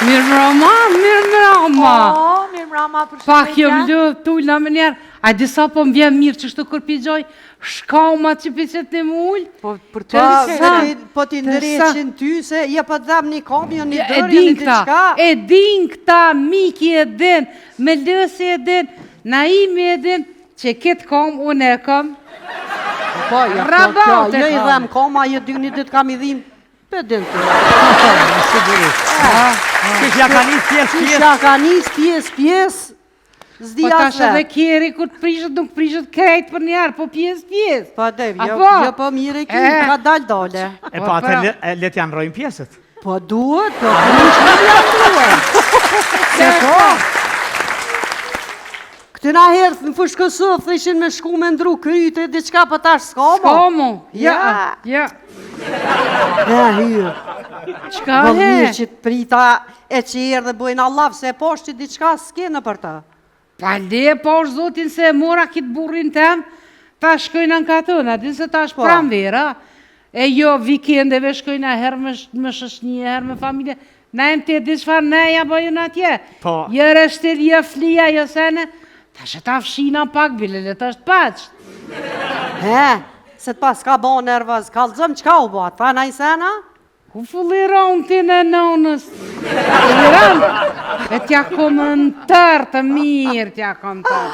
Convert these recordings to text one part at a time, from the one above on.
Mirë mrama. Mirë mrama për shkëtja. Pak jëm lëvë tullë në njerë. A disa po më vjen mirë që shtu kur pigjoj, shkauma që piqet në mullë. Po t'i ndëreqin ty se je pa dham një kamion, një dërje, një diçka. E din këta, miki e din, me lësi e din, naimi e din, që këtë kom, unë e kom. Po, jo i dhem koma, jo dy një ditë kam i dhim. Për din të. Kishja ka njës pjesë. Kishja ka njës pjesë. Po tash edhe kjeri kur të prishët, nuk prishët krejt për njerë, po pjesë. Po Dev, jo po mire ki, ka dal-dole. E po atë let janë rojnë pjesët. Po duhet, po nuk janë duhet. Se po. Këtina herë në Fushë Kosovë, thëshin me shku me ndru kryte, diqka për tash s'ka mo. S'ka mo, ja. E hyrë. Qka he? Vëllmirë që të prita e që erë dhe bujnë Allah, se po është që diqka s'kene për ta. Pa le po është zotin se mora kitë burrin tem, ta shkojnë në katona, din se ta është pramvera. E jo, vikendeve shkojnë herë me shëshnje, herë me familje. Na e më të di shfar neja bëjën atje. Jere shtel, je flia, jo sene. Ta shë ta fshina pak, bile le të është paqë. Se të pas ka bo nervëz, kalëzëm qka u bo, ta na i sena? Ku fulliron ti në nonës? Fulliron? E tja komë në tërë të mirë, tja komë tërë.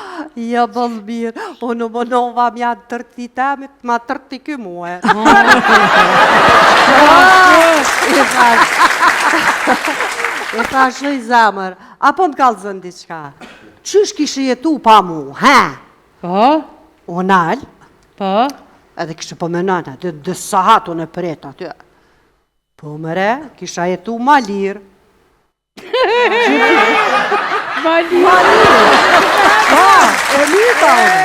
Ja, bëllë mirë, unë më nova mja tërti temit, ma tërti kë muhe. E thash në i zemër, apo më kalëzën diqka? Qysh kishë jetu pa mu, he? Po? Unë alë? Po? Edhe kishë po menana, dhe sahat unë e preta, aty. Po mëre, kisha jetu ma lirë. Ma lirë? Pa, e lita unë.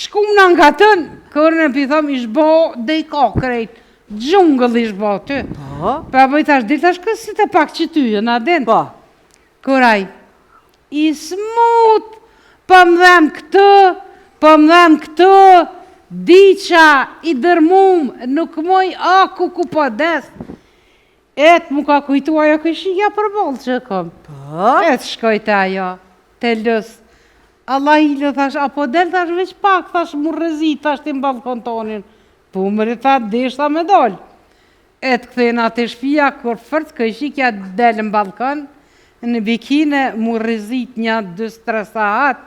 Shkum në nga tënë, kërën e pithom ish bo dhe i ka krejt. Gjungëll ish bo ty. Po? Pa bëjtash, ditash kësit e pak që ty, në adin. Po? Këraj, i smut, pa më dhem këtë, pa më dhem këtë, diqa i dërmum, nuk moj aku ku po des. Etë mu ka kujtu ajo këshia për bolë që kom. Po? Etë shkojtë ajo, të lësë. Allah i lë thash, apo del thash veç pak, thash mu rëzit, thash ti mballë kontonin. Po mëri tha, deshta me dollë. Etë këthejna të shpia, kur fërt këshikja del në balkon, në bikine mu rëzit një 2-3 saat.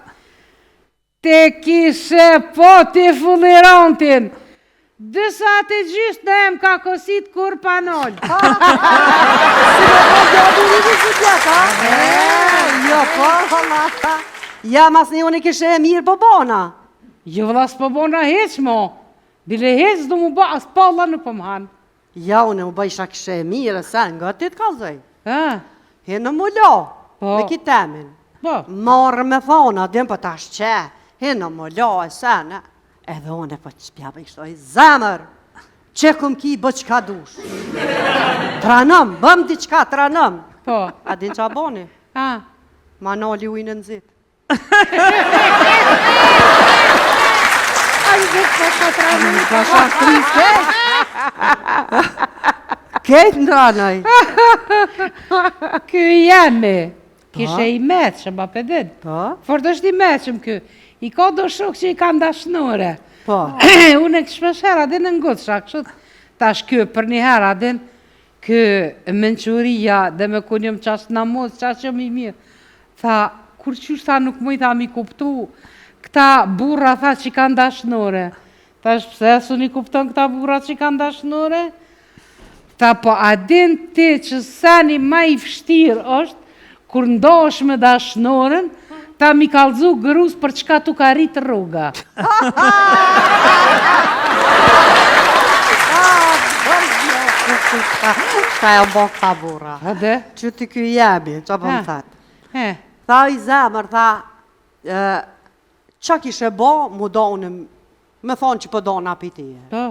Te kishe po të fullirontin. 2 saat e gjysë në em ka kosit kur panol. Si me po gjabu një si tjeta? Jo, po, halata. Ja, mas një unë i kishe e mirë po bona. Jo, vëllas po bona heq mo. Bile heq du mu ba, as palla në pëmhan. Ja, unë u bëjsha kishe e mirë, sen, nga ti të kalzoj. He në mu lo, me kitemin. Marë me thona, dhe më për tash që. He në më lo e sene, edhe one për që pja për kështoj, zemër, që këm ki bë qka dush. Tranëm, bëm di qka tranëm. Po. A din qa boni? Manoli ujnë në zitë. A i zëtë për që tranëm. Ka shaktriste. Kejtë ndranaj. Ky jemi, kishe i meqëm, a pedin. Fort është i meqëm kë. I ka do shok që i ka ndashnore. Po. Unë e këshme shera dhe në ngëtë shakëshët. Tash kë për një hera dhe kë menquria dhe me kunjëm qashtë në mos, qashtë që mi mirë. Tha, kur qështë tha nuk mëj tha mi kuptu, këta burra tha që i ka ndashnore. Tash pëse su një kupton këta burra që i ka ndashnore? Tha, po adin ti që sani ma i fështirë është, kur ndosh me dashnoren, ta mi kalzu grus për çka tu ka rritë rruga. Shka e mbok ta burra. Ade? Që ti kjo jemi, që po më thatë. Tha i zemër, tha, qa kishe bo, mu donë, me thonë që po donë apitije. Po.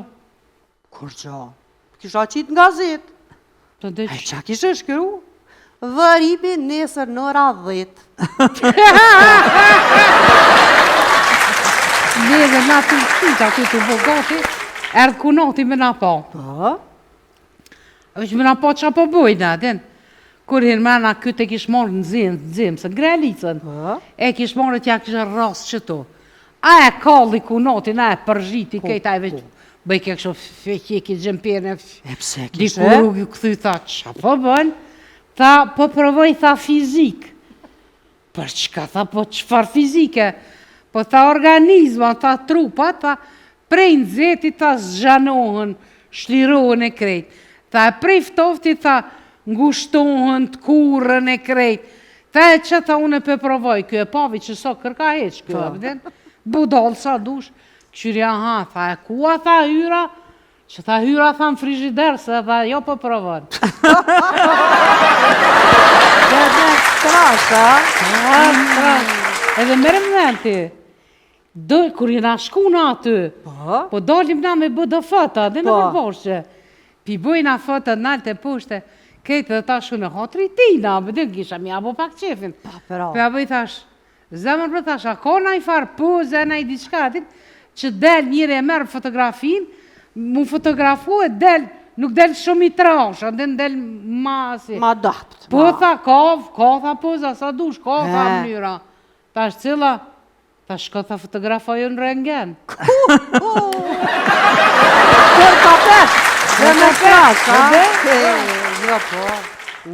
Kur gjo, kisha qitë nga zitë. E qa kishe shkru? Vëribi nesër në radhët. Neve na të qita që të bogati, erdhë kunoti me na po. Po? është më na po qa po bojna, den. Kur hinë mena këtë e kish marrë në zimë, se ngrelicën, e kish marrë t'ja kishë rrasë qëto. A e kalli ku notin, a e përzhiti, kejt a e veç, bëj ke kështë feqeki gjempirën, diku rrugi këthy, tha, qa po bën? Tha, po provoj, tha, fizik. Për çka, tha, po qëfar fizike? Po tha, organizma, tha, trupa, tha, prej në zeti, tha, zgjanohen, shlirohen e krejt. Tha, prej ftofti, tha, ngushtohen, të kurën e krejt. Tha, e që tha, unë e provoj, kjo e pavi që so kërka heq, kjo, abden, budal sa dush, këshyria, ha, tha, e kua, tha, hyra, që tha, hyra, tha, në frigider, se tha, jo, po provon. Edhe mërëm dhe ti, kur jena shku në aty, po dalim na me bë dhe fëta, dhe në përboshe. Pi bojna fëta në altë e pushte, kejtë dhe ta shu në hotri tina, dhe kisha mi abo pak qefin. Pe abo i thash, zemër për thash, a ka na i farë poze, na i diçkatin, që del njëre e merë fotografin, mu fotografu e del, nuk del shumë i trash, andë del masi. Ma dapt. Po tha, ka tha poza, sa dush, ka tha mënyra. Ta është cila, ta shko tha fotografojë në rengen. Kër ka pet, dhe me pet, jo po,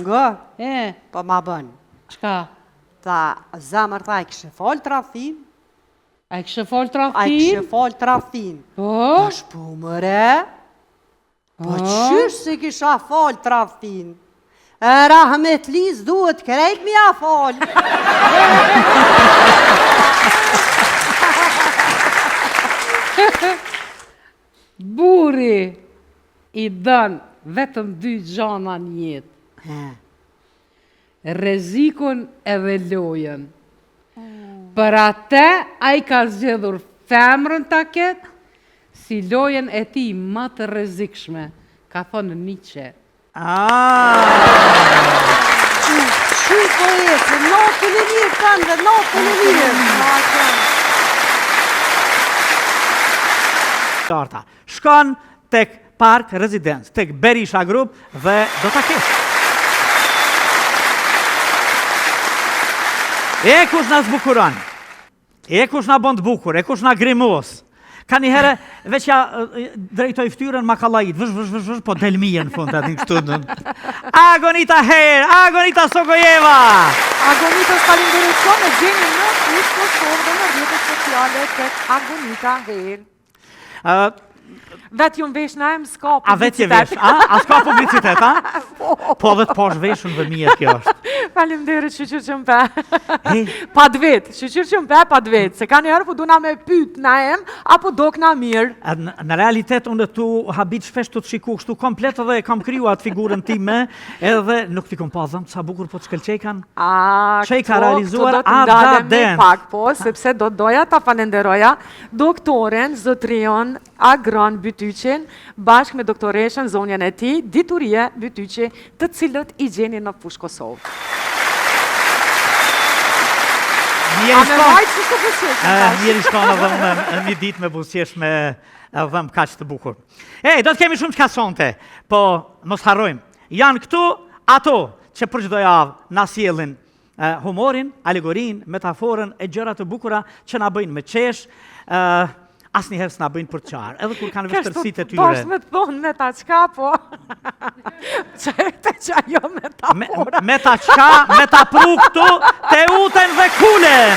nga, po ma bën. Qka? Tha, zamër tha, i kështë falë trafin. A i kështë falë trafin? A i kështë falë trafin. Po? Tash po mëre, po qysh se kisha falë trafin. Rahmet Liz duhet krejt mi a falë. Buri i dënë vetëm 2 gjana në jetë. Rezikun edhe lojen. Për atë, a i ka zgjedhur femrën të ketë, si lojen e ti më të rezikshme, ka thonë Nietzsche. Shuj po jetë, natën e mirë kanë dhe natën e mirë. Shkon tek Park Residence, tek Berisha Group dhe do ta kesh. E kush na zbukuron, e kush na bën të bukur, e kush na grimos. Ka një herë, veç ja drejtoj ftyrën makallajit, vësh, po del mije në fund aty kështu. Agonita Her, Agonita Sogojeva! Agonita s'falenderoj e gjeni në Kosovë dhe në rrjetet sociale tek Agonita Her. Vetë ju më vesh në emë, s'ka publicitet. A vetë je vesh, a s'ka publicitet, a? Po dhe të posh veshën dhe mije kjo është. Faleminderit, shqyqyr që më pe. Pa të vetë, shqyqyr që më pe, pa të vetë. Se ka njerë po du na me pyt në emë, apo dok na mirë. Në realitet, unë tu habit shpesh të shiku kështu komplet dhe kam kryu atë figurën time, edhe nuk t'i kom pa dhëmë, sa bukur po të shkelqekan. Që i ka realizuar Ada Dance. Po, sepse do doja ta falenderoja doktoren, zotrion, Agron Bytyqin, bashkë me doktoreshën zonjën e ti, Diturie Bytyqi, të cilët i gjeni në fushë Kosovë. Njeri shkona dhe unë një dit me busqesh me dhëm kaq të bukur. Do të kemi shumë që ka sonte, po mos harrojmë. Janë këtu ato që për çdo javë na sjellin humorin, alegorin, metaforën e gjëra të bukura që na bëjnë me qesh, asnjëherë s'na bëjnë për qarë, edhe kur kanë vështërsitë e tyre. Bash me të thonë me ta qka, po. Qërte që ajo me ta pora. Me ta qka, me ta pru këtu, te uten dhe kulen.